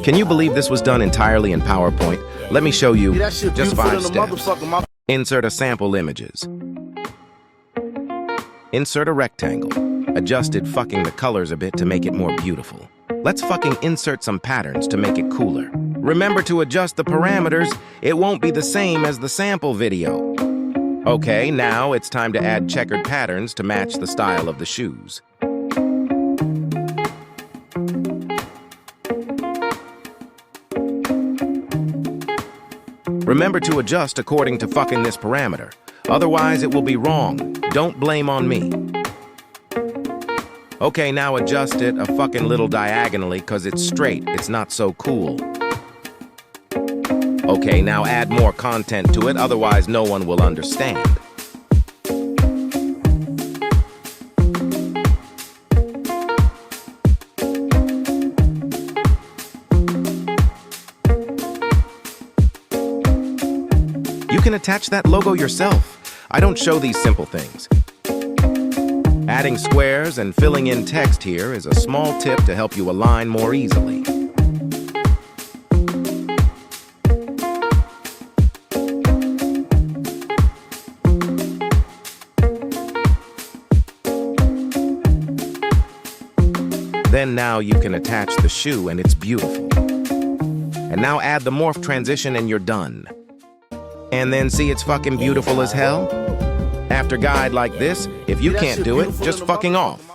Can you believe this was done entirely in PowerPoint? Let me show you That shit just beautiful 5 in the steps. motherfucker. Insert a sample images. Insert a rectangle. Adjusted fucking the colors a bit to make it more beautiful. Let's fucking insert some patterns to make it cooler. Remember to adjust the parameters. It won't be the same as the sample video. Okay, now it's time to add checkered patterns to match the style of the shoes. Remember to adjust according to fucking this parameter. Otherwise, it will be wrong. Don't blame on me. Okay, now adjust it a fucking little diagonally because it's straight. It's not so cool. Okay, now add more content to it. Otherwise, no one will understand. You can attach that logo yourself. I don't show these simple things. Adding squares and filling in text here is a small tip to help you align more easily. Then now you can attach the shoe and it's beautiful. And now add the morph transition and you're done. And then see it's fucking beautiful as hell? After guide like this, if you can't do it, just fucking off.